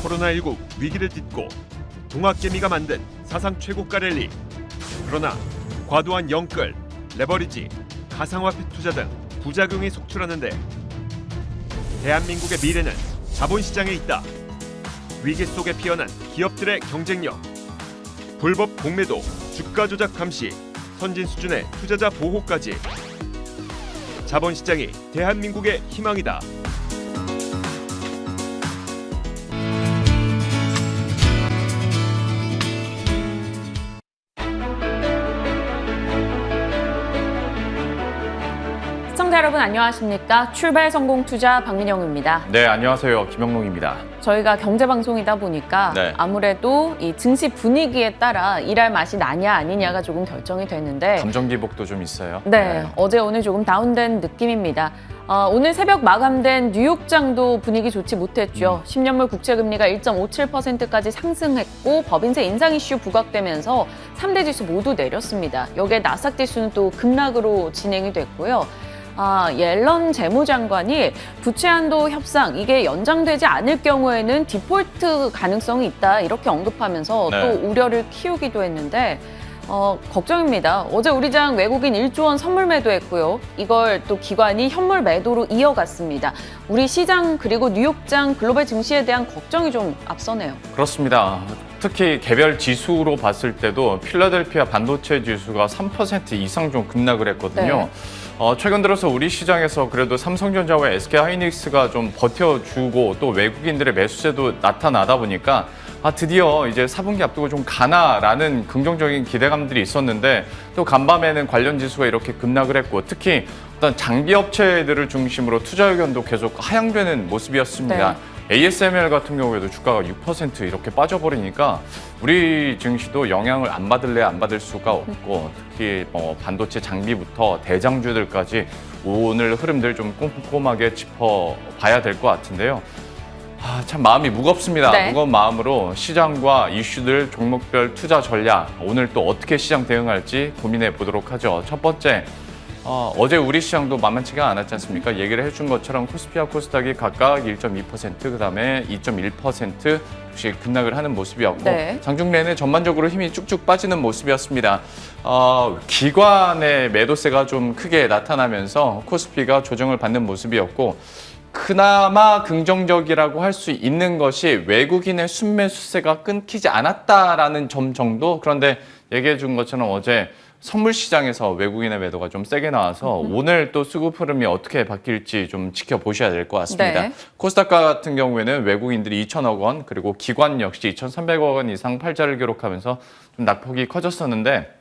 코로나19 위기를 딛고 동학개미가 만든 사상 최고가 랠리. 그러나 과도한 영끌, 레버리지, 가상화폐 투자 등 부작용이 속출하는데 대한민국의 미래는 자본시장에 있다. 위기 속에 피어난 기업들의 경쟁력, 불법 공매도, 주가 조작 감시, 선진 수준의 투자자 보호까지. 자본시장이 대한민국의 희망이다. 시청자 여러분 안녕하십니까? 출발 성공 투자 박민영입니다. 네, 안녕하세요. 김영롱입니다. 저희가 경제방송이다 보니까 네. 아무래도 이 증시 분위기에 따라 일할 맛이 나냐 아니냐가 조금 결정이 되는데 감정 기복도 좀 있어요. 네, 어제 오늘 조금 다운된 느낌입니다. 오늘 새벽 마감된 뉴욕장도 분위기 좋지 못했죠. 10년물 국채금리가 1.57%까지 상승했고 법인세 인상 이슈 부각되면서 3대 지수 모두 내렸습니다. 여기에 나스닥 지수는 또 급락으로 진행이 됐고요. 옐런 재무장관이 부채 한도 협상 이게 연장되지 않을 경우에는 디폴트 가능성이 있다 이렇게 언급하면서 네. 또 우려를 키우기도 했는데 걱정입니다. 어제 우리장 외국인 1조 원 선물 매도했고요. 이걸 또 기관이 현물 매도로 이어갔습니다. 우리 시장 그리고 뉴욕장 글로벌 증시에 대한 걱정이 좀 앞서네요. 그렇습니다. 특히 개별 지수로 봤을 때도 필라델피아 반도체 지수가 3% 이상 좀 급락을 했거든요. 네. 최근 들어서 우리 시장에서 그래도 삼성전자와 SK하이닉스가 좀 버텨주고 또 외국인들의 매수세도 나타나다 보니까 드디어 이제 4분기 앞두고 좀 가나라는 긍정적인 기대감들이 있었는데 또 간밤에는 관련 지수가 이렇게 급락을 했고 특히 어떤 장비 업체들을 중심으로 투자 의견도 계속 하향되는 모습이었습니다. ASML 같은 경우에도 주가가 6% 이렇게 빠져버리니까 우리 증시도 영향을 안 받을래 안 받을 수가 없고 특히 반도체 장비부터 대장주들까지 오늘 흐름들 좀 꼼꼼하게 짚어봐야 될 것 같은데요. 참 마음이 무겁습니다. 네. 무거운 마음으로 시장과 이슈들, 종목별 투자 전략 오늘 또 어떻게 시장 대응할지 고민해 보도록 하죠. 첫 번째, 어제 우리 시장도 만만치가 않았지 않습니까? 얘기를 해준 것처럼 코스피와 코스닥이 각각 1.2%, 그다음에 2.1%씩 급락을 하는 모습이었고 네. 장중 내내 전반적으로 힘이 쭉쭉 빠지는 모습이었습니다. 기관의 매도세가 좀 크게 나타나면서 코스피가 조정을 받는 모습이었고 그나마 긍정적이라고 할 수 있는 것이 외국인의 순매수세가 끊기지 않았다라는 점 정도. 그런데 얘기해 준 것처럼 어제 선물 시장에서 외국인의 매도가 좀 세게 나와서 오늘 또 수급 흐름이 어떻게 바뀔지 좀 지켜보셔야 될 것 같습니다. 네. 코스닥 같은 경우에는 외국인들이 2천억 원 그리고 기관 역시 2,300억 원 이상 팔자를 기록하면서 좀 낙폭이 커졌었는데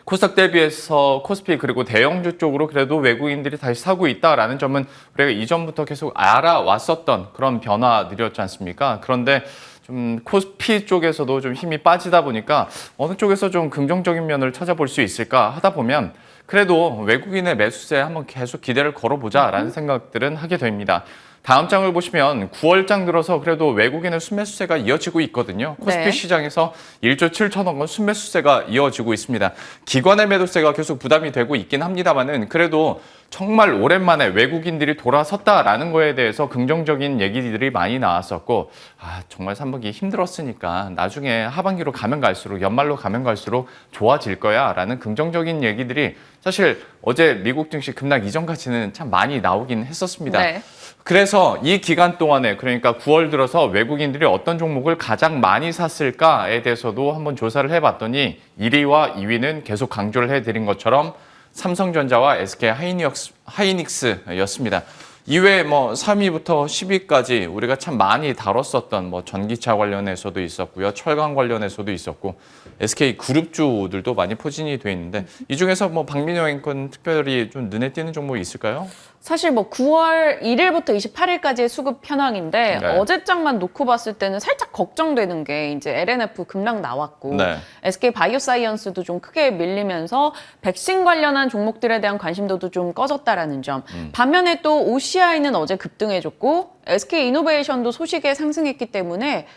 코스닥 대비해서 코스피 그리고 대형주 쪽으로 그래도 외국인들이 다시 사고 있다라는 점은 우리가 이전부터 계속 알아왔었던 그런 변화들이었지 않습니까? 그런데 좀 코스피 쪽에서도 좀 힘이 빠지다 보니까 어느 쪽에서 좀 긍정적인 면을 찾아볼 수 있을까 하다 보면 그래도 외국인의 매수세에 한번 계속 기대를 걸어보자라는 생각들은 하게 됩니다. 다음 장을 보시면 9월장 들어서 그래도 외국인의 순매수세가 이어지고 있거든요. 코스피 네. 시장에서 1조 7천억 원 순매수세가 이어지고 있습니다. 기관의 매도세가 계속 부담이 되고 있긴 합니다만은 그래도 정말 오랜만에 외국인들이 돌아섰다라는 거에 대해서 긍정적인 얘기들이 많이 나왔었고 정말 3분기 힘들었으니까 나중에 하반기로 가면 갈수록 연말로 가면 갈수록 좋아질 거야 라는 긍정적인 얘기들이 사실 어제 미국 증시 급락 이전까지는 참 많이 나오긴 했었습니다. 네. 그래서 이 기간 동안에 그러니까 9월 들어서 외국인들이 어떤 종목을 가장 많이 샀을까에 대해서도 한번 조사를 해봤더니 1위와 2위는 계속 강조를 해드린 것처럼 삼성전자와 SK 하이닉스였습니다. 이외에 3위부터 10위까지 우리가 참 많이 다뤘었던 전기차 관련해서도 있었고요. 철강 관련해서도 있었고 SK 그룹주들도 많이 포진이 돼 있는데 이 중에서 박민영 앵커는 특별히 좀 눈에 띄는 종목이 있을까요? 사실 9월 1일부터 28일까지의 수급 현황인데 네. 어제장만 놓고 봤을 때는 살짝 걱정되는 게 이제 LNF 급락 나왔고 네. SK 바이오사이언스도 좀 크게 밀리면서 백신 관련한 종목들에 대한 관심도도 좀 꺼졌다라는 점. 반면에 또 OCI는 어제 급등해줬고 SK 이노베이션도 소식에 상승했기 때문에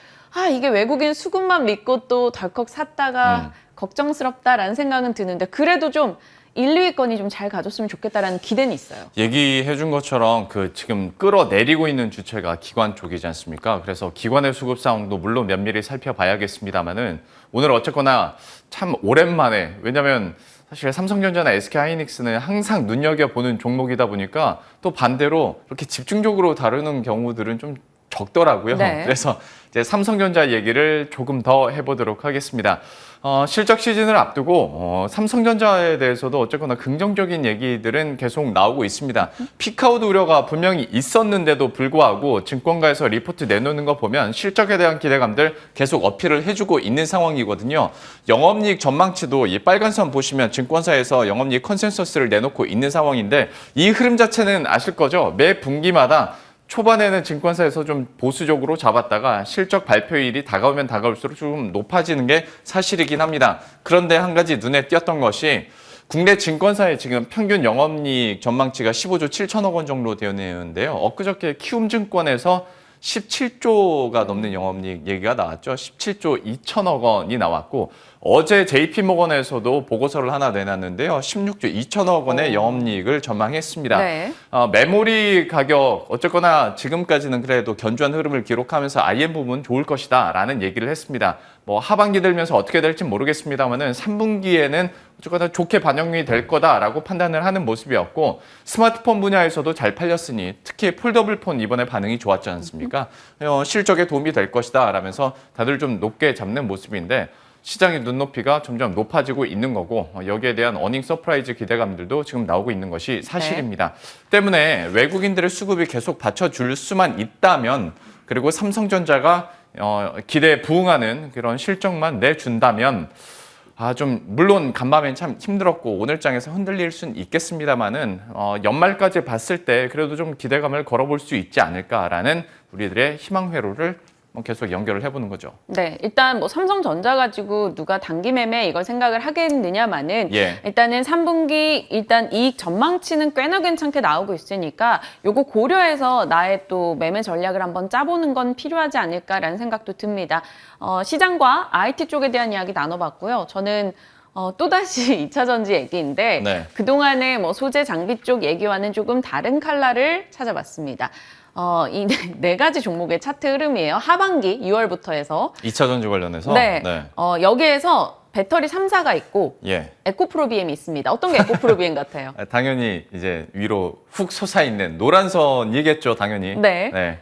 이게 외국인 수급만 믿고 또 덜컥 샀다가 걱정스럽다라는 생각은 드는데 그래도 좀 1, 2위권이 좀 잘 가줬으면 좋겠다라는 기대는 있어요. 얘기해 준 것처럼 그 지금 끌어내리고 있는 주체가 기관 쪽이지 않습니까? 그래서 기관의 수급 상황도 물론 면밀히 살펴봐야겠습니다만은 오늘 어쨌거나 참 오랜만에, 왜냐면 사실 삼성전자나 SK하이닉스는 항상 눈여겨보는 종목이다 보니까 또 반대로 이렇게 집중적으로 다루는 경우들은 좀 적더라고요. 네. 그래서 이제 삼성전자 얘기를 조금 더 해보도록 하겠습니다. 실적 시즌을 앞두고 삼성전자에 대해서도 어쨌거나 긍정적인 얘기들은 계속 나오고 있습니다. 피크아웃 우려가 분명히 있었는데도 불구하고 증권가에서 리포트 내놓는 거 보면 실적에 대한 기대감들 계속 어필을 해주고 있는 상황이거든요. 영업이익 전망치도 이 빨간 선 보시면 증권사에서 영업이익 컨센서스를 내놓고 있는 상황인데 이 흐름 자체는 아실 거죠? 매 분기마다 초반에는 증권사에서 좀 보수적으로 잡았다가 실적 발표일이 다가오면 다가올수록 좀 높아지는 게 사실이긴 합니다. 그런데 한 가지 눈에 띄었던 것이 국내 증권사의 지금 평균 영업이익 전망치가 15조 7천억 원 정도 되어 있는데요. 엊그저께 키움증권에서 17조가 넘는 영업이익 얘기가 나왔죠. 17조 2천억 원이 나왔고 어제 JP모건에서도 보고서를 하나 내놨는데요. 16조 2천억 원의 영업이익을 전망했습니다. 네. 메모리 가격 어쨌거나 지금까지는 그래도 견조한 흐름을 기록하면서 IM 부분 좋을 것이다 라는 얘기를 했습니다. 뭐 하반기 들면서 어떻게 될지 모르겠습니다만은 3분기에는 어쨌거나 좋게 반영이 될 거다라고 판단을 하는 모습이었고 스마트폰 분야에서도 잘 팔렸으니 특히 폴더블 폰 이번에 반응이 좋았지 않습니까? 실적에 도움이 될 것이다 라면서 다들 좀 높게 잡는 모습인데 시장의 눈높이가 점점 높아지고 있는 거고 여기에 대한 어닝 서프라이즈 기대감들도 지금 나오고 있는 것이 사실입니다. 때문에 외국인들의 수급이 계속 받쳐줄 수만 있다면 그리고 삼성전자가 기대에 부응하는 그런 실적만 내준다면 좀 물론 간밤엔 참 힘들었고 오늘장에서 흔들릴 수는 있겠습니다만은 연말까지 봤을 때 그래도 좀 기대감을 걸어볼 수 있지 않을까라는 우리들의 희망 회로를 계속 연결을 해보는 거죠. 네, 일단 뭐 삼성전자 가지고 누가 단기 매매 이걸 생각을 하겠느냐마는 일단은 3분기 일단 이익 전망치는 꽤나 괜찮게 나오고 있으니까 요거 고려해서 나의 또 매매 전략을 한번 짜보는 건 필요하지 않을까라는 생각도 듭니다. 시장과 IT 쪽에 대한 이야기 나눠봤고요. 저는 또다시 2차 전지 얘기인데 그동안의 뭐 소재 장비 쪽 얘기와는 조금 다른 칼라를 찾아봤습니다. 이 네 가지 종목의 차트 흐름이에요. 하반기 6월부터 해서 2차 전지 관련해서 여기에서 배터리 3사가 있고 에코프로비엠이 있습니다. 어떤 게 에코프로비엠 같아요? 당연히 이제 위로 훅 솟아있는 노란선이겠죠, 당연히.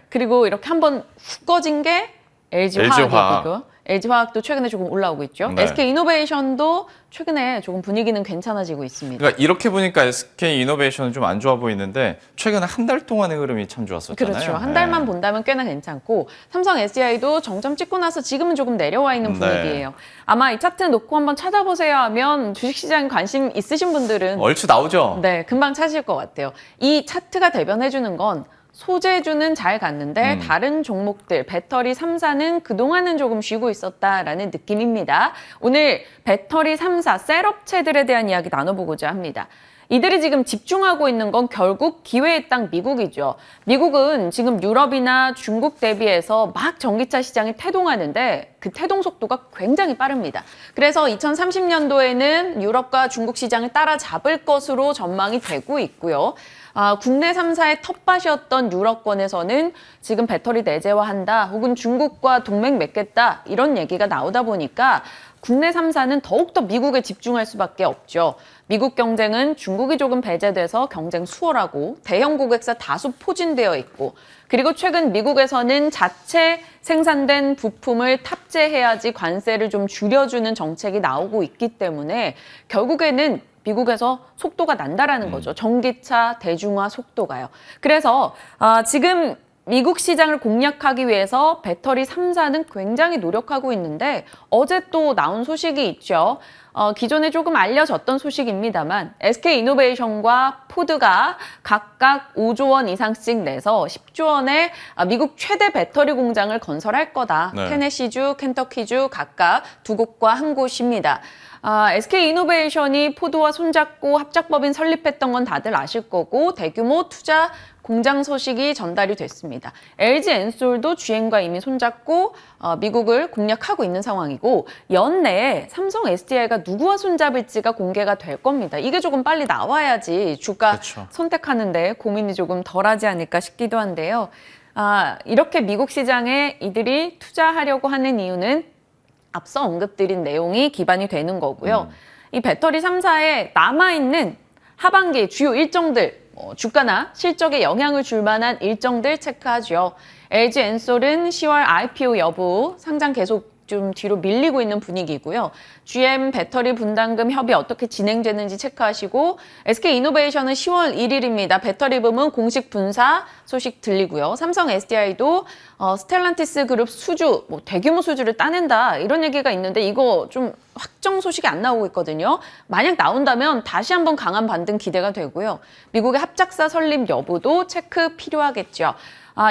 그리고 이렇게 한번 훅 꺼진 게 LG화학이고요. LG화학도 최근에 조금 올라오고 있죠. SK이노베이션도 최근에 조금 분위기는 괜찮아지고 있습니다. 그러니까 이렇게 보니까 SK이노베이션은 좀 안 좋아 보이는데 최근에 한 달 동안의 흐름이 참 좋았었잖아요. 그렇죠. 한 달만 본다면 꽤나 괜찮고 삼성 SDI도 정점 찍고 나서 지금은 조금 내려와 있는 분위기예요. 아마 이 차트 놓고 한번 찾아보세요 하면 주식시장에 관심 있으신 분들은 얼추 나오죠? 네, 금방 찾으실 것 같아요. 이 차트가 대변해주는 건 소재주는 잘 갔는데 다른 종목들 배터리 3사는 그동안은 조금 쉬고 있었다라는 느낌입니다. 오늘 배터리 3사 셀업체들에 대한 이야기 나눠보고자 합니다. 이들이 지금 집중하고 있는 건 결국 기회의 땅 미국이죠. 미국은 지금 유럽이나 중국 대비해서 막 전기차 시장이 태동하는데 그 태동 속도가 굉장히 빠릅니다. 그래서 2030년도에는 유럽과 중국 시장을 따라잡을 것으로 전망이 되고 있고요. 국내 3사의 텃밭이었던 유럽권에서는 지금 배터리 내재화한다 혹은 중국과 동맹 맺겠다 이런 얘기가 나오다 보니까 국내 3사는 더욱더 미국에 집중할 수밖에 없죠. 미국 경쟁은 중국이 조금 배제돼서 경쟁 수월하고 대형 고객사 다수 포진되어 있고 그리고 최근 미국에서는 자체 생산된 부품을 탑재해야지 관세를 좀 줄여주는 정책이 나오고 있기 때문에 결국에는 미국에서 속도가 난다라는 거죠. 전기차 대중화 속도가요. 그래서 지금 미국 시장을 공략하기 위해서 배터리 3사는 굉장히 노력하고 있는데 어제 또 나온 소식이 있죠. 기존에 조금 알려졌던 소식입니다만 SK이노베이션과 포드가 각각 5조 원 이상씩 내서 10조 원의 미국 최대 배터리 공장을 건설할 거다. 테네시주, 켄터키주 각각 두 곳과 한 곳입니다. SK이노베이션이 포드와 손잡고 합작법인 설립했던 건 다들 아실 거고 대규모 투자 공장 소식이 전달이 됐습니다. LG엔솔도 GM과 이미 손잡고 미국을 공략하고 있는 상황이고 연내에 삼성 SDI가 누구와 손잡을지가 공개가 될 겁니다. 이게 조금 빨리 나와야지 주가 그렇죠. 선택하는데 고민이 조금 덜하지 않을까 싶기도 한데요. 이렇게 미국 시장에 이들이 투자하려고 하는 이유는 앞서 언급드린 내용이 기반이 되는 거고요. 이 배터리 3사에 남아있는 하반기 주요 일정들, 주가나 실적에 영향을 줄 만한 일정들 체크하죠. LG 엔솔은 10월 IPO 여부, 상장 계속 좀 뒤로 밀리고 있는 분위기고요. GM 배터리 분담금 협의 어떻게 진행되는지 체크하시고, SK이노베이션은 10월 1일입니다. 배터리 부문 공식 분사 소식 들리고요. 삼성 SDI도 스텔란티스 그룹 수주, 대규모 수주를 따낸다 이런 얘기가 있는데 이거 좀 확정 소식이 안 나오고 있거든요. 만약 나온다면 다시 한번 강한 반등 기대가 되고요. 미국의 합작사 설립 여부도 체크 필요하겠죠.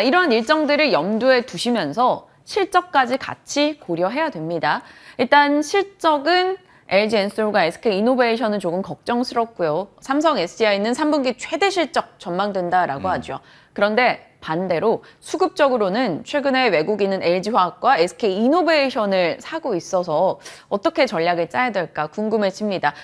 이러한 일정들을 염두에 두시면서 실적까지 같이 고려해야 됩니다. 일단 실적은 LG 엔솔과 SK이노베이션은 조금 걱정스럽고요. 삼성 SDI는 3분기 최대 실적 전망된다라고 하죠. 그런데 반대로 수급적으로는 최근에 외국인은 LG화학과 SK이노베이션을 사고 있어서 어떻게 전략을 짜야 될까 궁금해집니다.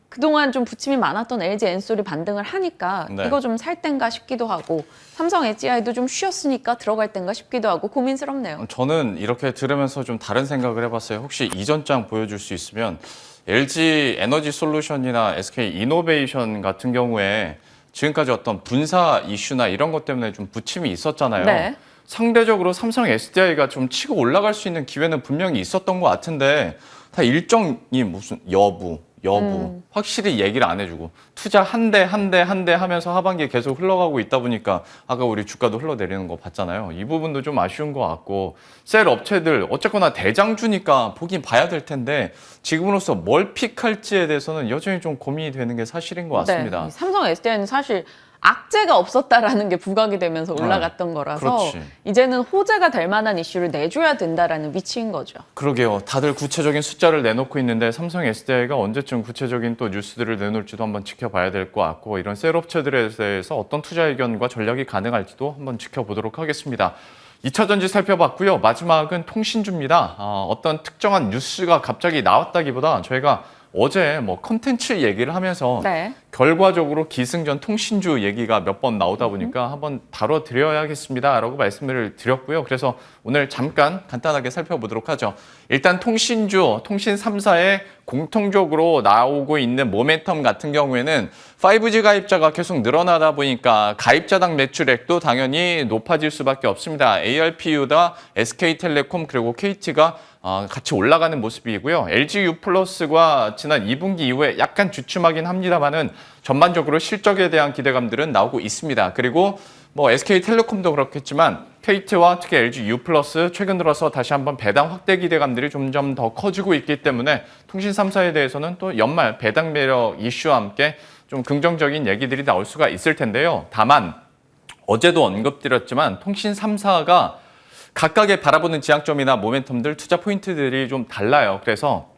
그동안 좀 부침이 많았던 LG 엔솔이 반등을 하니까 네. 이거 좀 살 땐가 싶기도 하고 삼성 SDI도 좀 쉬었으니까 들어갈 땐가 싶기도 하고 고민스럽네요. 저는 이렇게 들으면서 좀 다른 생각을 해봤어요. 혹시 이전 장 보여줄 수 있으면 LG 에너지 솔루션이나 SK 이노베이션 같은 경우에 지금까지 어떤 분사 이슈나 이런 것 때문에 좀 부침이 있었잖아요. 네. 상대적으로 삼성 SDI가 좀 치고 올라갈 수 있는 기회는 분명히 있었던 것 같은데 다 일정이 무슨 여부 확실히 얘기를 안 해주고 투자 한 대 하면서 하반기에 계속 흘러가고 있다 보니까 아까 우리 주가도 흘러내리는 거 봤잖아요. 이 부분도 좀 아쉬운 것 같고 셀 업체들 어쨌거나 대장주니까 보긴 봐야 될 텐데 지금으로서 뭘 픽할지에 대해서는 여전히 좀 고민이 되는 게 사실인 것 같습니다. 네. 삼성 SDI는 사실 악재가 없었다라는 게 부각이 되면서 올라갔던 거라서 그렇지. 이제는 호재가 될 만한 이슈를 내줘야 된다라는 위치인 거죠. 그러게요. 다들 구체적인 숫자를 내놓고 있는데 삼성 SDI가 언제쯤 구체적인 또 뉴스들을 내놓을지도 한번 지켜봐야 될 것 같고 이런 셀업체들에 대해서 어떤 투자 의견과 전략이 가능할지도 한번 지켜보도록 하겠습니다. 2차 전지 살펴봤고요. 마지막은 통신주입니다. 어떤 특정한 뉴스가 갑자기 나왔다기보다 저희가 어제 컨텐츠 얘기를 하면서 네. 결과적으로 기승전 통신주 얘기가 몇 번 나오다 보니까 한번 다뤄드려야겠습니다라고 말씀을 드렸고요. 그래서 오늘 잠깐 간단하게 살펴보도록 하죠. 일단 통신주, 통신 3사에 공통적으로 나오고 있는 모멘텀 같은 경우에는 5G 가입자가 계속 늘어나다 보니까 가입자당 매출액도 당연히 높아질 수밖에 없습니다. ARPU다 SK텔레콤 그리고 KT가 같이 올라가는 모습이고요. LGU+가 지난 2분기 이후에 약간 주춤하긴 합니다만은 전반적으로 실적에 대한 기대감들은 나오고 있습니다. 그리고 SK텔레콤도 그렇겠지만 KT와 특히 LGU+ 최근 들어서 다시 한번 배당 확대 기대감들이 점점 더 커지고 있기 때문에 통신 3사에 대해서는 또 연말 배당 매력 이슈와 함께 좀 긍정적인 얘기들이 나올 수가 있을 텐데요. 다만 어제도 언급드렸지만 통신 3사가 각각의 바라보는 지향점이나 모멘텀들, 투자 포인트들이 좀 달라요. 그래서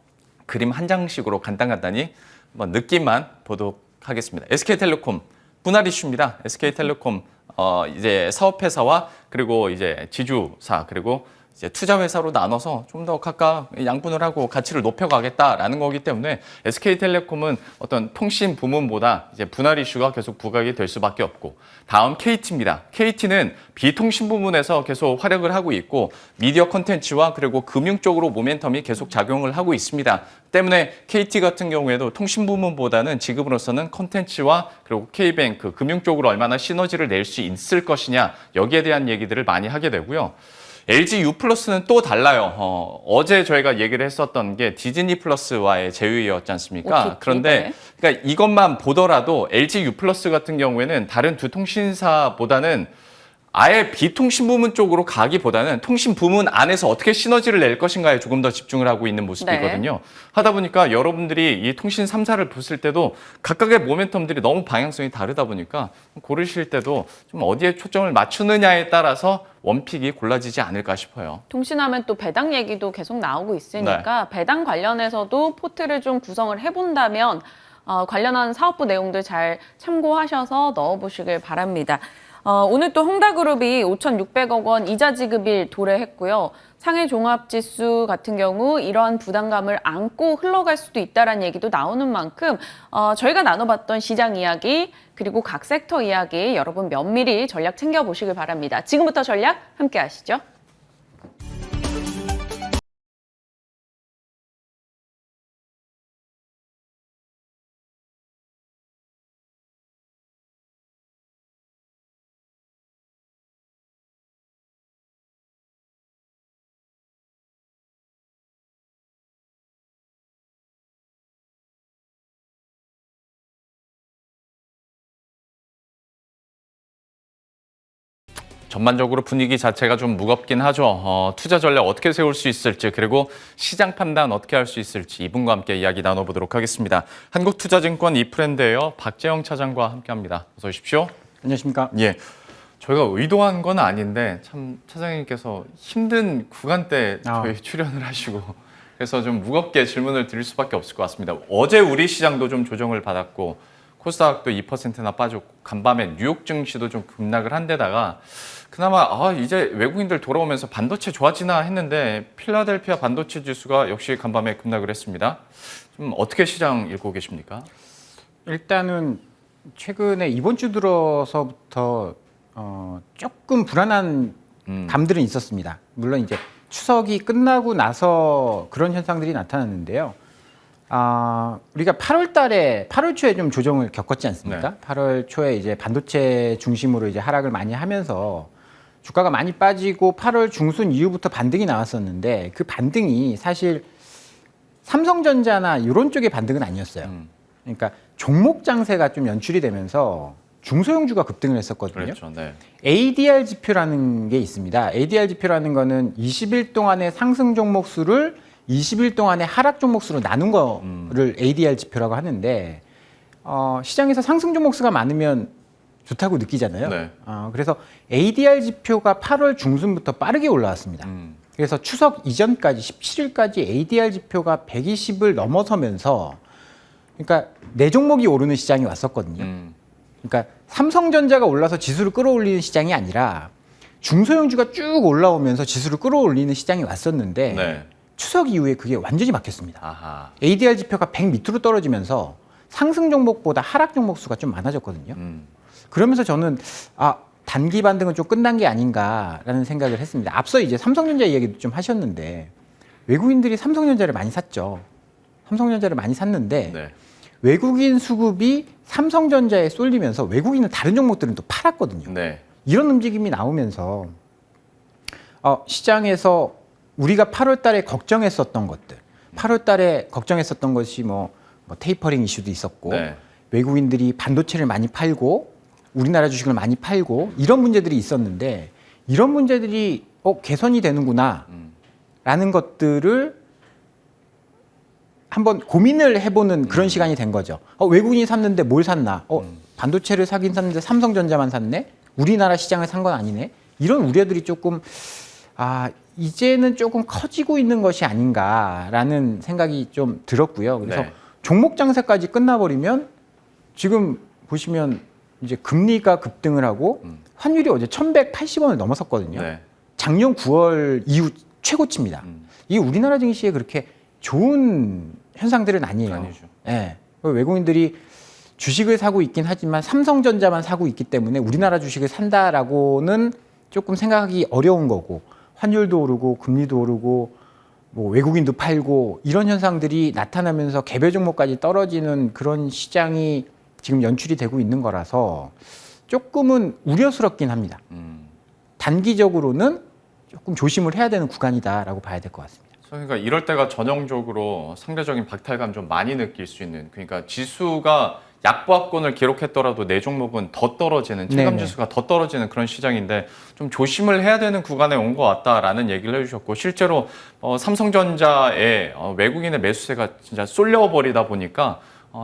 그림 한 장씩으로 간단히 느낌만 보도록 하겠습니다. SK텔레콤 분할 이슈입니다. SK텔레콤 이제 사업회사와 그리고 이제 지주사 그리고 이제 투자회사로 나눠서 좀 더 각각 양분을 하고 가치를 높여가겠다라는 거기 때문에 SK텔레콤은 어떤 통신 부문보다 이제 분할 이슈가 계속 부각이 될 수밖에 없고 다음 KT입니다. KT는 비통신 부문에서 계속 활약을 하고 있고 미디어 콘텐츠와 그리고 금융 쪽으로 모멘텀이 계속 작용을 하고 있습니다. 때문에 KT 같은 경우에도 통신 부문보다는 지금으로서는 콘텐츠와 그리고 K뱅크 금융 쪽으로 얼마나 시너지를 낼 수 있을 것이냐 여기에 대한 얘기들을 많이 하게 되고요. LGU+는 또 달라요. 어제 저희가 얘기를 했었던 게 디즈니 플러스와의 제휴였지 않습니까? OTT, 그런데 네. 그러니까 이것만 보더라도 LGU+ 같은 경우에는 다른 두 통신사보다는 아예 비통신 부문 쪽으로 가기보다는 통신 부문 안에서 어떻게 시너지를 낼 것인가에 조금 더 집중을 하고 있는 모습이거든요. 하다 보니까 여러분들이 이 통신 3사를 보실 때도 각각의 모멘텀들이 너무 방향성이 다르다 보니까 고르실 때도 좀 어디에 초점을 맞추느냐에 따라서 원픽이 골라지지 않을까 싶어요. 통신하면 또 배당 얘기도 계속 나오고 있으니까 배당 관련해서도 포트를 좀 구성을 해본다면 관련한 사업부 내용들 잘 참고하셔서 넣어보시길 바랍니다. 오늘 또 홍다그룹이 5,600억 원 이자 지급일 도래했고요. 상해 종합지수 같은 경우 이러한 부담감을 안고 흘러갈 수도 있다는 얘기도 나오는 만큼 저희가 나눠봤던 시장 이야기 그리고 각 섹터 이야기 여러분 면밀히 전략 챙겨보시길 바랍니다. 지금부터 전략 함께 하시죠. 전반적으로 분위기 자체가 좀 무겁긴 하죠. 투자 전략 어떻게 세울 수 있을지 그리고 시장 판단 어떻게 할 수 있을지 이분과 함께 이야기 나눠보도록 하겠습니다. 한국투자증권 이프랜드예요. 박재영 차장과 함께합니다. 어서 오십시오. 안녕하십니까? 예, 저희가 의도한 건 아닌데 참 차장님께서 힘든 구간대 저희 출연을 하시고 그래서 좀 무겁게 질문을 드릴 수밖에 없을 것 같습니다. 어제 우리 시장도 좀 조정을 받았고 코스닥도 2%나 빠졌고 간밤에 뉴욕 증시도 좀 급락을 한 데다가 그나마 이제 외국인들 돌아오면서 반도체 좋아지나 했는데 필라델피아 반도체 지수가 역시 간밤에 급락을 했습니다. 좀 어떻게 시장 읽고 계십니까? 일단은 최근에 이번 주 들어서부터 조금 불안한 감들은 있었습니다. 물론 이제 추석이 끝나고 나서 그런 현상들이 나타났는데요. 우리가 8월 초에 좀 조정을 겪었지 않습니까? 네. 8월 초에 이제 반도체 중심으로 이제 하락을 많이 하면서 주가가 많이 빠지고 8월 중순 이후부터 반등이 나왔었는데 그 반등이 사실 삼성전자나 이런 쪽의 반등은 아니었어요. 그러니까 종목 장세가 좀 연출이 되면서 중소형주가 급등을 했었거든요. 그렇죠. 네. ADR 지표라는 게 있습니다. ADR 지표라는 거는 20일 동안의 상승 종목 수를 20일 동안의 하락 종목 수로 나눈 거를 ADR 지표라고 하는데 시장에서 상승 종목 수가 많으면 좋다고 느끼잖아요. 네. 그래서 ADR 지표가 8월 중순부터 빠르게 올라왔습니다. 그래서 추석 이전까지 17일까지 ADR 지표가 120을 넘어서면서 그러니까 네 종목이 오르는 시장이 왔었거든요. 그러니까 삼성전자가 올라서 지수를 끌어올리는 시장이 아니라 중소형주가 쭉 올라오면서 지수를 끌어올리는 시장이 왔었는데 네. 추석 이후에 그게 완전히 바뀌었습니다. 아하. ADR 지표가 100 밑으로 떨어지면서 상승 종목보다 하락 종목 수가 좀 많아졌거든요. 그러면서 저는 단기 반등은 좀 끝난 게 아닌가라는 생각을 했습니다. 앞서 이제 삼성전자 이야기도 좀 하셨는데 외국인들이 삼성전자를 많이 샀죠. 삼성전자를 많이 샀는데 네. 외국인 수급이 삼성전자에 쏠리면서 외국인은 다른 종목들은 또 팔았거든요. 네. 이런 움직임이 나오면서 시장에서 우리가 8월 달에 걱정했었던 것들, 8월 달에 걱정했었던 것이 뭐 테이퍼링 이슈도 있었고 네. 외국인들이 반도체를 많이 팔고 우리나라 주식을 많이 팔고 이런 문제들이 있었는데 이런 문제들이 개선이 되는구나 라는 것들을 한번 고민을 해보는 그런 시간이 된 거죠. 외국인이 샀는데 뭘 샀나? 반도체를 사긴 샀는데 삼성전자만 샀네? 우리나라 시장을 산 건 아니네? 이런 우려들이 조금 이제는 조금 커지고 있는 것이 아닌가라는 생각이 좀 들었고요. 그래서 네. 종목 장세까지 끝나버리면 지금 보시면 이제 금리가 급등을 하고 환율이 어제 1,180원을 넘어섰거든요. 네. 작년 9월 이후 최고치입니다. 이게 우리나라 증시에 그렇게 좋은 현상들은 아니에요. 아니죠. 예. 외국인들이 주식을 사고 있긴 하지만 삼성전자만 사고 있기 때문에 우리나라 주식을 산다라고는 조금 생각하기 어려운 거고 환율도 오르고 금리도 오르고 뭐 외국인도 팔고 이런 현상들이 나타나면서 개별 종목까지 떨어지는 그런 시장이 지금 연출이 되고 있는 거라서 조금은 우려스럽긴 합니다. 단기적으로는 조금 조심을 해야 되는 구간이다라고 봐야 될 것 같습니다. 그러니까 이럴 때가 전형적으로 상대적인 박탈감 좀 많이 느낄 수 있는, 그러니까 지수가 약보합권을 기록했더라도 내 종목은 더 떨어지는, 체감 지수가 더 떨어지는 그런 시장인데 좀 조심을 해야 되는 구간에 온 것 같다라는 얘기를 해주셨고, 실제로 삼성전자의 외국인의 매수세가 진짜 쏠려버리다 보니까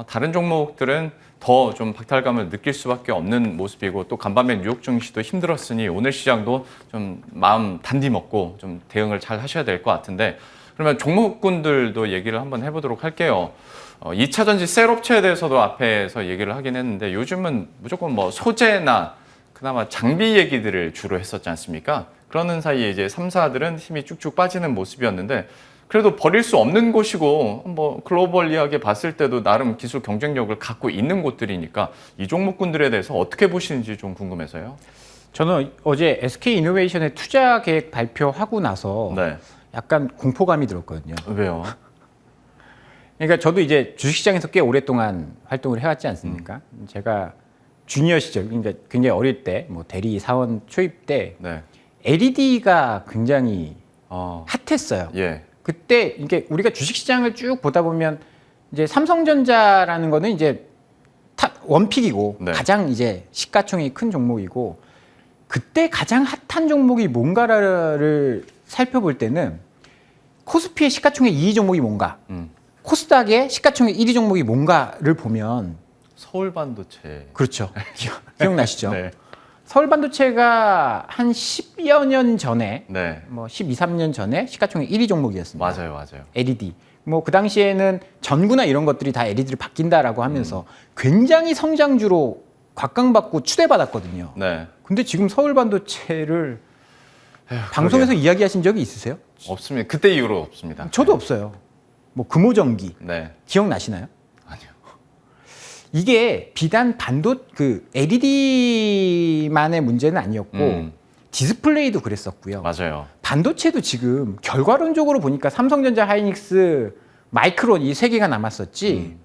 다른 종목들은 더 좀 박탈감을 느낄 수밖에 없는 모습이고, 또 간밤에 뉴욕 증시도 힘들었으니 오늘 시장도 좀 마음 단디 먹고 좀 대응을 잘 하셔야 될 것 같은데, 그러면 종목군들도 얘기를 한번 해보도록 할게요. 2차 전지 셀 업체에 대해서도 앞에서 얘기를 하긴 했는데, 요즘은 무조건 뭐 소재나 그나마 장비 얘기들을 주로 했었지 않습니까? 그러는 사이에 이제 3사들은 힘이 쭉쭉 빠지는 모습이었는데 그래도 버릴 수 없는 곳이고 뭐 글로벌리하게 봤을 때도 나름 기술 경쟁력을 갖고 있는 곳들이니까 이 종목군들에 대해서 어떻게 보시는지 좀 궁금해서요. 저는 어제 SK 이노베이션의 투자 계획 발표하고 나서 네. 약간 공포감이 들었거든요. 왜요? 그러니까 저도 이제 주식시장에서 꽤 오랫동안 활동을 해왔지 않습니까? 제가 주니어 시절, 그러니까 굉장히 어릴 때, 뭐 대리 사원 초입 때 네. LED가 굉장히 핫했어요. 예. 그때 이게 우리가 주식시장을 쭉 보다 보면 이제 삼성전자라는 거는 이제 원픽이고 네. 가장 이제 시가총액이 큰 종목이고 그때 가장 핫한 종목이 뭔가를 살펴볼 때는 코스피의 시가총액 2위 종목이 뭔가, 코스닥의 시가총액 1위 종목이 뭔가를 보면 서울 반도체. 그렇죠. 기억나시죠? 네. 서울 반도체가 한 10여 년 전에 네. 뭐 12, 13년 전에 시가총액 1위 종목이었습니다. 맞아요, 맞아요. LED. 뭐 그 당시에는 전구나 이런 것들이 다 LED를 바뀐다라고 하면서 굉장히 성장주로 곽강받고 추대받았거든요. 네. 근데 지금 서울 반도체를 방송에서 이야기하신 적이 있으세요? 없습니다. 그때 이후로 없습니다. 저도 없어요. 뭐 금호전기 네. 기억나시나요? 아니요. 이게 비단 LED만의 문제는 아니었고 디스플레이도 그랬었고요. 맞아요. 반도체도 지금 결과론적으로 보니까 삼성전자, 하이닉스, 마이크론 이 세 개가 남았었지.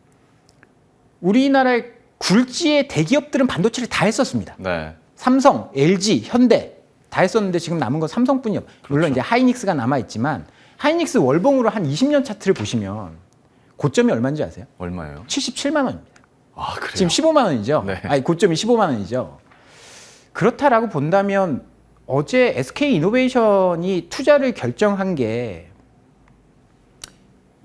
우리나라의 굴지의 대기업들은 반도체를 다 했었습니다. 네. 삼성, LG, 현대 다 했었는데 지금 남은 건 삼성뿐이요. 물론 그렇죠. 이제 하이닉스가 남아 있지만 하이닉스 월봉으로 한 20년 차트를 보시면 고점이 얼마인지 아세요? 얼마예요? 77만 원입니다. 아, 그래요? 지금 15만 원이죠. 네. 아니 고점이 15만 원이죠. 그렇다라고 본다면 어제 SK 이노베이션이 투자를 결정한 게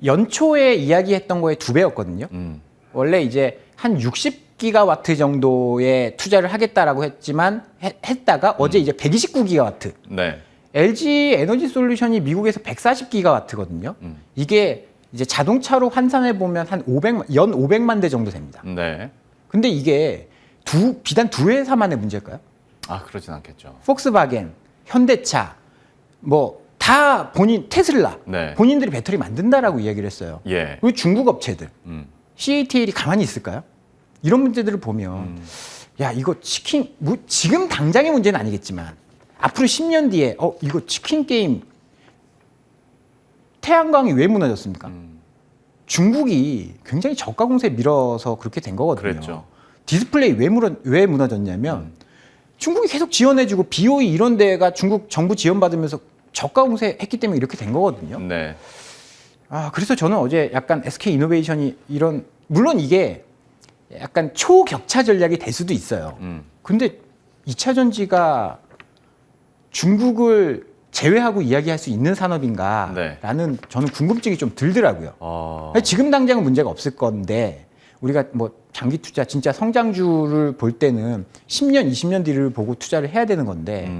연초에 이야기했던 거의 2배였거든요. 원래 이제 한 60기가와트 정도의 투자를 하겠다라고 했지만 했다가 어제 이제 129기가와트. 네. LG 에너지 솔루션이 미국에서 140기가와트거든요. 이게 이제 자동차로 환산해 보면 한 연 500만 대 정도 됩니다. 네. 근데 이게 비단 두 회사만의 문제일까요? 아, 그러진 않겠죠. 폭스바겐, 현대차, 뭐 다 테슬라, 네. 본인들이 배터리 만든다라고 이야기를 했어요. 예. 왜 중국 업체들, CATL이 가만히 있을까요? 이런 문제들을 보면 야 이거 지금 당장의 문제는 아니겠지만 앞으로 10년 뒤에 이거 치킨 게임 태양광이 왜 무너졌습니까? 중국이 굉장히 저가 공세에 밀어서 그렇게 된 거거든요. 그랬죠. 디스플레이 왜 무너졌냐면 중국이 계속 지원해주고 BOE 이런 데가 중국 정부 지원받으면서 저가 공세했기 때문에 이렇게 된 거거든요. 네. 그래서 저는 어제 약간 SK 이노베이션이 물론 이게 약간 초격차 전략이 될 수도 있어요. 근데 2차 전지가 중국을 제외하고 이야기할 수 있는 산업인가라는 저는 궁금증이 좀 들더라고요. 지금 당장은 문제가 없을 건데 우리가 뭐 장기 투자 진짜 성장주를 볼 때는 10년, 20년 뒤를 보고 투자를 해야 되는 건데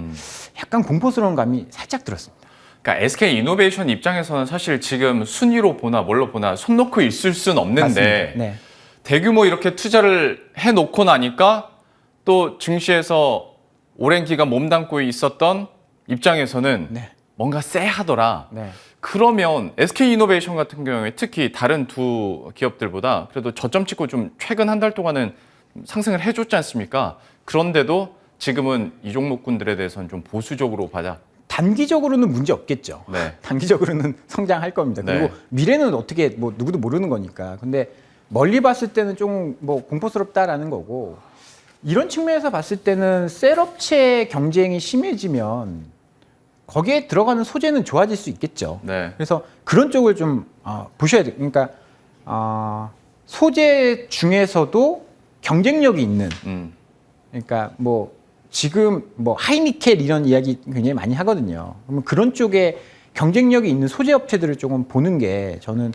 약간 공포스러운 감이 살짝 들었습니다. 그러니까 SK 이노베이션 입장에서는 사실 지금 순위로 보나 뭘로 보나 손 놓고 있을 수는 없는데 네. 대규모 이렇게 투자를 해놓고 나니까 또 증시에서 오랜 기간 몸담고 있었던 입장에서는 네. 뭔가 쎄하더라. 네. 그러면 SK 이노베이션 같은 경우에 특히 다른 두 기업들보다 그래도 저점 찍고 좀 최근 한 달 동안은 상승을 해줬지 않습니까? 그런데도 지금은 이 종목군들에 대해서는 좀 보수적으로 봐자. 단기적으로는 문제 없겠죠. 네. 단기적으로는 성장할 겁니다. 그리고 네. 미래는 어떻게 뭐 누구도 모르는 거니까. 근데 멀리 봤을 때는 좀 뭐 공포스럽다라는 거고 이런 측면에서 봤을 때는 셀업체 경쟁이 심해지면 거기에 들어가는 소재는 좋아질 수 있겠죠. 네. 그래서 그런 쪽을 좀 보셔야 돼요. 그러니까 소재 중에서도 경쟁력이 있는 그러니까 뭐 지금 뭐 하이니켈 이런 이야기 굉장히 많이 하거든요. 그러면 그런 쪽에 경쟁력이 있는 소재 업체들을 조금 보는 게 저는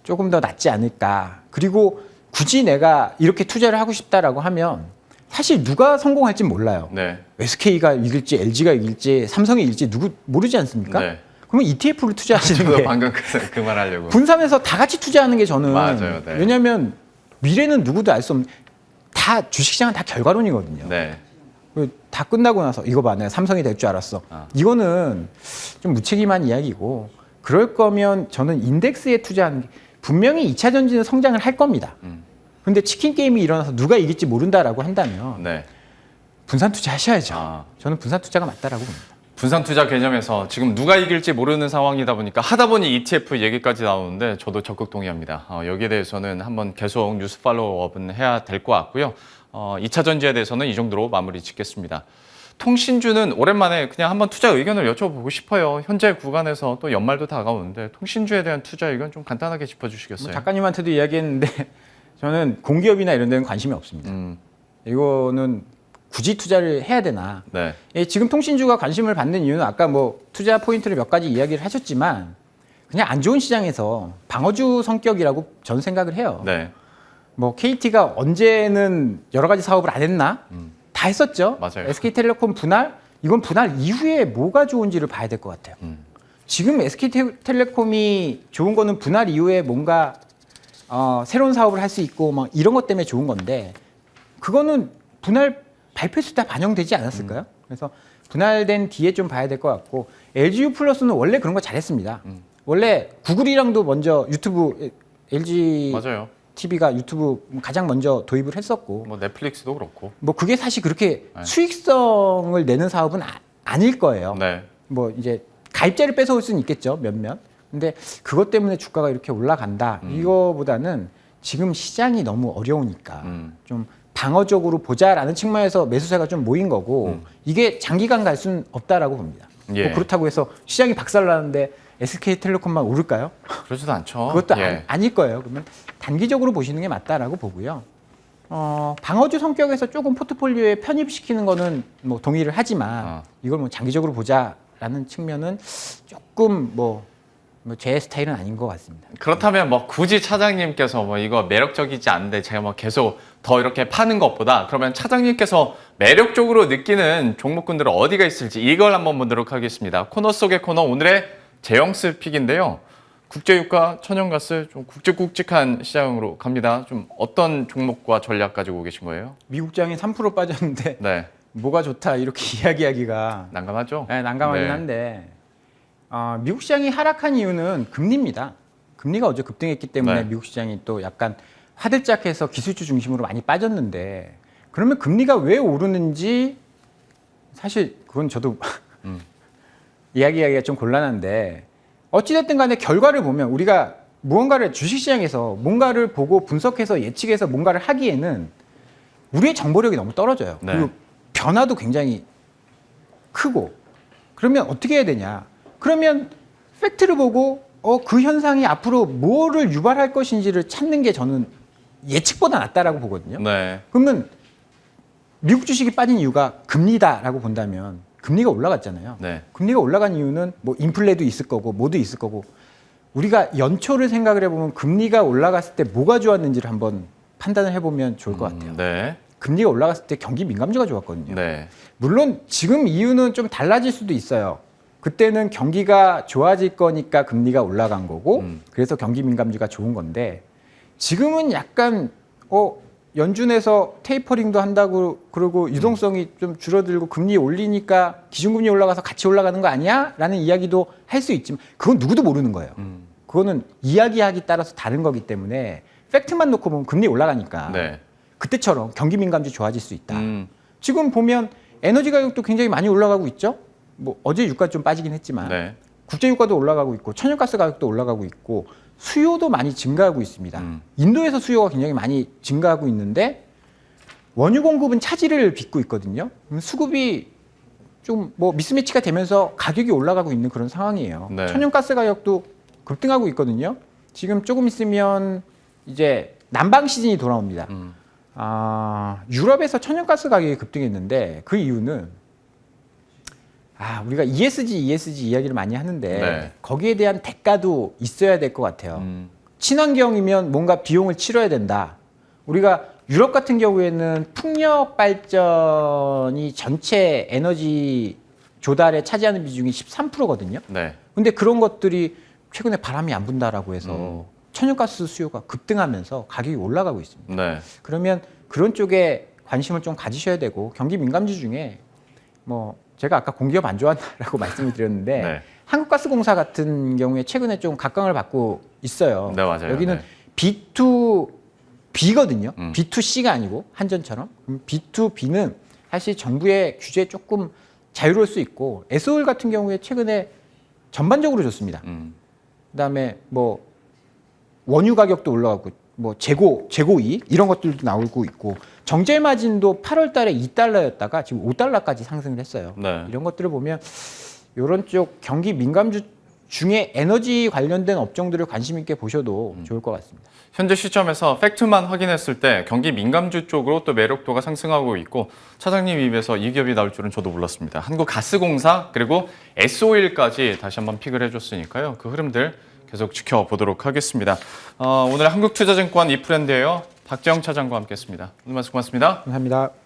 조금 더 낫지 않을까. 그리고 굳이 내가 이렇게 투자를 하고 싶다라고 하면 사실 누가 성공할지 몰라요. 네. SK가 이길지 LG가 이길지 삼성이 이길지 누구 모르지 않습니까? 네. 그러면 ETF를 투자하시는 저도 게 방금 그 말 하려고. 분산해서 다 같이 투자하는 게 저는 맞아요. 네. 왜냐하면 미래는 누구도 알 수 없는 다 주식시장은 다 결과론이거든요. 네. 다 끝나고 나서 이거 봐, 내가 삼성이 될 줄 알았어. 이거는 좀 무책임한 이야기고, 그럴 거면 저는 인덱스에 투자하는 게, 분명히 2차 전지는 성장을 할 겁니다. 근데 치킨 게임이 일어나서 누가 이길지 모른다라고 한다면 네. 분산 투자하셔야죠. 아. 저는 분산 투자가 맞다라고 봅니다. 분산 투자 개념에서 지금 누가 이길지 모르는 상황이다 보니까 하다 보니 ETF 얘기까지 나오는데 저도 적극 동의합니다. 여기에 대해서는 한번 계속 뉴스 팔로우업은 해야 될 것 같고요. 2차 전지에 대해서는 이 정도로 마무리 짓겠습니다. 통신주는 오랜만에 그냥 한번 투자 의견을 여쭤보고 싶어요. 현재 구간에서 또 연말도 다가오는데 통신주에 대한 투자 의견 좀 간단하게 짚어주시겠어요? 작가님한테도 이야기했는데 저는 공기업이나 이런 데는 관심이 없습니다. 이거는 굳이 투자를 해야 되나? 네. 지금 통신주가 관심을 받는 이유는 아까 뭐 투자 포인트를 몇 가지 이야기를 하셨지만 그냥 안 좋은 시장에서 방어주 성격이라고 저는 생각을 해요. 네. 뭐 KT가 언제는 여러 가지 사업을 안 했나? 다 했었죠. 맞아요. SK텔레콤 분할, 이건 분할 이후에 뭐가 좋은지를 봐야 될 것 같아요. 지금 SK텔레콤이 좋은 거는 분할 이후에 뭔가 새로운 사업을 할 수 있고 막 이런 것 때문에 좋은 건데, 그거는 분할 발표수 다 반영되지 않았을까요? 그래서 분할된 뒤에 좀 봐야 될 것 같고, LGU 플러스는 원래 그런 거 잘했습니다. 원래 구글이랑도 먼저 유튜브, LG 맞아요. TV가 유튜브 가장 먼저 도입을 했었고, 뭐 넷플릭스도 그렇고. 뭐 그게 사실 그렇게 네. 수익성을 내는 사업은 아닐 거예요. 네. 뭐 이제 가입자를 뺏어올 수는 있겠죠, 몇몇. 근데 그것 때문에 주가가 이렇게 올라간다. 이거보다는 지금 시장이 너무 어려우니까 좀 방어적으로 보자라는 측면에서 매수세가 좀 모인 거고, 이게 장기간 갈 수는 없다라고 봅니다. 예. 뭐 그렇다고 해서 시장이 박살나는데 SK텔레콤만 오를까요? 그러지도 않죠. 그것도 예. 아닐 거예요. 그러면 단기적으로 보시는 게 맞다라고 보고요. 방어주 성격에서 조금 포트폴리오에 편입시키는 거는 뭐 동의를 하지만 이걸 뭐 장기적으로 보자라는 측면은 조금 뭐 제 스타일은 아닌 것 같습니다. 그렇다면 뭐 굳이 차장님께서 뭐 이거 매력적이지 않은데 제가 뭐 계속 더 이렇게 파는 것보다, 그러면 차장님께서 매력적으로 느끼는 종목군들은 어디가 있을지 이걸 한번 보도록 하겠습니다. 코너 속의 코너, 오늘의 제영스 픽인데요. 국제유가, 천연가스, 좀 굵직굵직한 시장으로 갑니다. 좀 어떤 종목과 전략 가지고 계신 거예요? 미국장이 3% 빠졌는데 네, 뭐가 좋다 이렇게 이야기하기가 난감하죠? 난감하긴 네. 한데, 미국 시장이 하락한 이유는 금리입니다. 금리가 어제 급등했기 때문에 네. 미국 시장이 또 약간 화들짝해서 기술주 중심으로 많이 빠졌는데, 그러면 금리가 왜 오르는지 사실 그건 저도 이야기하기가 좀 곤란한데, 어찌됐든 간에 결과를 보면 우리가 무언가를 주식시장에서 뭔가를 보고 분석해서 예측해서 뭔가를 하기에는 우리의 정보력이 너무 떨어져요. 네. 그리고 변화도 굉장히 크고, 그러면 어떻게 해야 되냐? 그러면 팩트를 보고 그 현상이 앞으로 뭐를 유발할 것인지를 찾는 게 저는 예측보다 낫다라고 보거든요. 네. 그러면 미국 주식이 빠진 이유가 금리다라고 본다면 금리가 올라갔잖아요. 네. 금리가 올라간 이유는 뭐 인플레도 있을 거고 뭐도 있을 거고, 우리가 연초를 생각을 해보면 금리가 올라갔을 때 뭐가 좋았는지를 한번 판단을 해보면 좋을 것 같아요. 네. 금리가 올라갔을 때 경기 민감주가 좋았거든요. 네. 물론 지금 이유는 좀 달라질 수도 있어요. 그때는 경기가 좋아질 거니까 금리가 올라간 거고, 그래서 경기 민감주가 좋은 건데, 지금은 약간 연준에서 테이퍼링도 한다고 그러고 유동성이 좀 줄어들고 금리 올리니까 기준금리 올라가서 같이 올라가는 거 아니야? 라는 이야기도 할 수 있지만 그건 누구도 모르는 거예요. 그거는 이야기하기 따라서 다른 거기 때문에 팩트만 놓고 보면 금리 올라가니까 네. 그때처럼 경기 민감주 좋아질 수 있다. 지금 보면 에너지 가격도 굉장히 많이 올라가고 있죠. 뭐 어제 유가 좀 빠지긴 했지만 네. 국제 유가도 올라가고 있고 천연가스 가격도 올라가고 있고 수요도 많이 증가하고 있습니다. 인도에서 수요가 굉장히 많이 증가하고 있는데 원유 공급은 차질을 빚고 있거든요. 수급이 좀 뭐 미스매치가 되면서 가격이 올라가고 있는 그런 상황이에요. 네. 천연가스 가격도 급등하고 있거든요. 지금 조금 있으면 이제 난방 시즌이 돌아옵니다. 유럽에서 천연가스 가격이 급등했는데 그 이유는 우리가 ESG 이야기를 많이 하는데 네. 거기에 대한 대가도 있어야 될 것 같아요. 친환경이면 뭔가 비용을 치러야 된다. 우리가 유럽 같은 경우에는 풍력 발전이 전체 에너지 조달에 차지하는 비중이 13%거든요. 네. 근데 그런 것들이 최근에 바람이 안 분다라고 해서 천연가스 수요가 급등하면서 가격이 올라가고 있습니다. 네. 그러면 그런 쪽에 관심을 좀 가지셔야 되고 경기 민감주 중에 뭐 제가 아까 공기업 안 좋아한다라고 말씀을 드렸는데 네. 한국가스공사 같은 경우에 최근에 좀 각광을 받고 있어요. 네, 맞아요. 여기는 네. B2B거든요. B2C가 아니고 한전처럼. B2B는 사실 정부의 규제에 조금 자유로울 수 있고 에스올 같은 경우에 최근에 전반적으로 좋습니다. 그다음에 뭐 원유 가격도 올라가고 뭐 재고이익 이런 것들도 나오고 있고 정제 마진도 8월 달에 2달러였다가 지금 5달러까지 상승을 했어요. 네. 이런 것들을 보면 이런 쪽 경기 민감주 중에 에너지 관련된 업종들을 관심 있게 보셔도 좋을 것 같습니다. 현재 시점에서 팩트만 확인했을 때 경기 민감주 쪽으로 또 매력도가 상승하고 있고 차장님 입에서 이 기업이 나올 줄은 저도 몰랐습니다. 한국가스공사 그리고 S-오일까지 다시 한번 픽을 해줬으니까요. 그 흐름들 계속 지켜보도록 하겠습니다. 오늘 한국투자증권 이프랜드예요. 박재영 차장과 함께했습니다. 오늘 말씀 고맙습니다. 감사합니다.